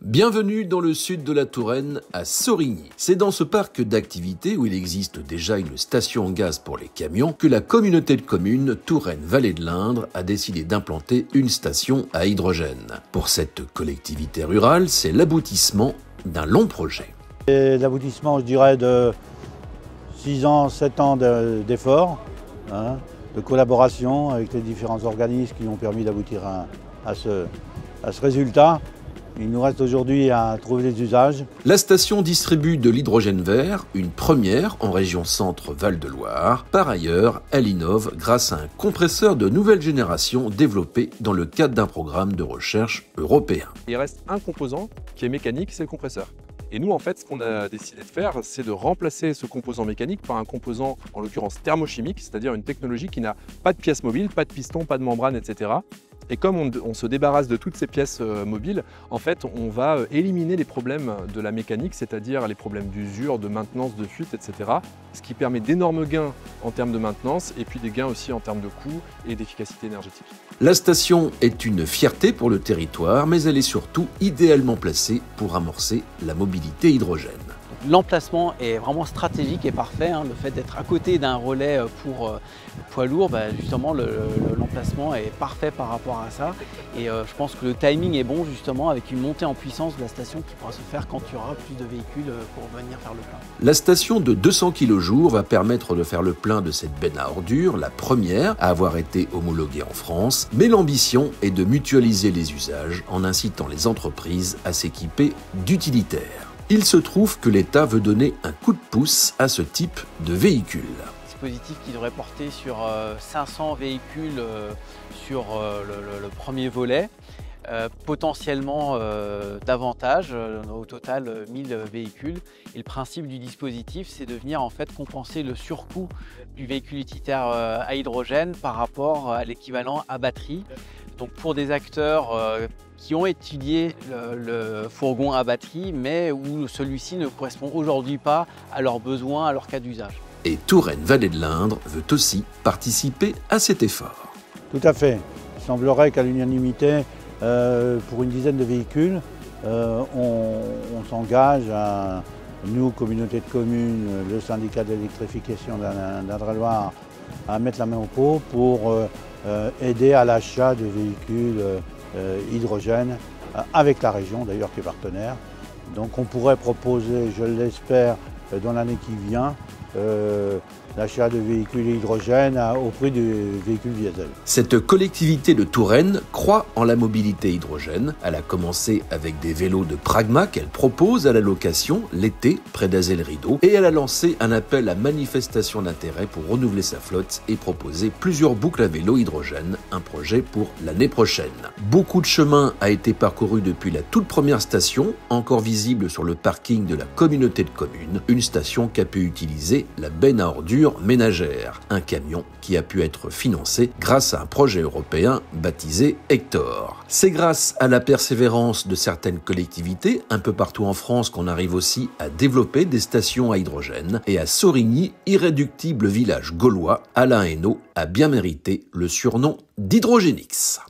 Bienvenue dans le sud de la Touraine, à Sorigny. C'est dans ce parc d'activités où il existe déjà une station en gaz pour les camions que la communauté de communes Touraine-Vallée de l'Indre a décidé d'implanter une station à hydrogène. Pour cette collectivité rurale, c'est l'aboutissement d'un long projet. L'aboutissement, je dirais, de 6 ans, 7 ans d'efforts, de collaboration avec les différents organismes qui ont permis d'aboutir à ce résultat. Il nous reste aujourd'hui à trouver les usages. La station distribue de l'hydrogène vert, une première en région Centre-Val-de-Loire. Par ailleurs, elle innove grâce à un compresseur de nouvelle génération développé dans le cadre d'un programme de recherche européen. Il reste un composant qui est mécanique, c'est le compresseur. Et nous, en fait, ce qu'on a décidé de faire, c'est de remplacer ce composant mécanique par un composant, en l'occurrence thermochimique, c'est-à-dire une technologie qui n'a pas de pièces mobiles, pas de piston, pas de membrane, etc. Et comme on se débarrasse de toutes ces pièces mobiles, en fait, on va éliminer les problèmes de la mécanique, c'est-à-dire les problèmes d'usure, de maintenance, de fuite, etc. Ce qui permet d'énormes gains en termes de maintenance et puis des gains aussi en termes de coût et d'efficacité énergétique. La station est une fierté pour le territoire, mais elle est surtout idéalement placée pour amorcer la mobilité hydrogène. L'emplacement est vraiment stratégique et parfait. Le fait d'être à côté d'un relais pour poids lourd, justement l'emplacement est parfait par rapport à ça. Et je pense que le timing est bon justement avec une montée en puissance de la station qui pourra se faire quand il y aura plus de véhicules pour venir faire le plein. La station de 200 kg va permettre de faire le plein de cette benne à ordures, la première à avoir été homologuée en France. Mais l'ambition est de mutualiser les usages en incitant les entreprises à s'équiper d'utilitaires. Il se trouve que l'État veut donner un coup de pouce à ce type de véhicule. Dispositif qui devrait porter sur 500 véhicules sur le premier volet, potentiellement davantage, au total 1000 véhicules. Et le principe du dispositif, c'est de venir en fait compenser le surcoût du véhicule utilitaire à hydrogène par rapport à l'équivalent à batterie. Donc pour des acteurs qui ont étudié le fourgon à batterie, mais où celui-ci ne correspond aujourd'hui pas à leurs besoins, à leur cas d'usage. Et Touraine-Vallée de l'Indre veut aussi participer à cet effort. Tout à fait. Il semblerait qu'à l'unanimité, pour une dizaine de véhicules, on s'engage, nous, communauté de communes, le syndicat d'électrification d'Indre-et-Loire, à mettre la main au pot pour aider à l'achat de véhicules hydrogène avec la région d'ailleurs qui est partenaire. Donc on pourrait proposer, je l'espère, dans l'année qui vient, l'achat de véhicules hydrogène au prix du véhicule diesel. Cette collectivité de Touraine croit en la mobilité hydrogène. Elle a commencé avec des vélos de Pragma qu'elle propose à la location l'été près d'Azel-Rideau et elle a lancé un appel à manifestation d'intérêt pour renouveler sa flotte et proposer plusieurs boucles à vélo hydrogène, un projet pour l'année prochaine. Beaucoup de chemin a été parcouru depuis la toute première station, encore visible sur le parking de la communauté de communes, une station qu'a pu utiliser la benne à ordures ménagère, un camion qui a pu être financé grâce à un projet européen baptisé Hector. C'est grâce à la persévérance de certaines collectivités un peu partout en France qu'on arrive aussi à développer des stations à hydrogène et à Sorigny, irréductible village gaulois, Alain Hainaut a bien mérité le surnom d'Hydrogénix.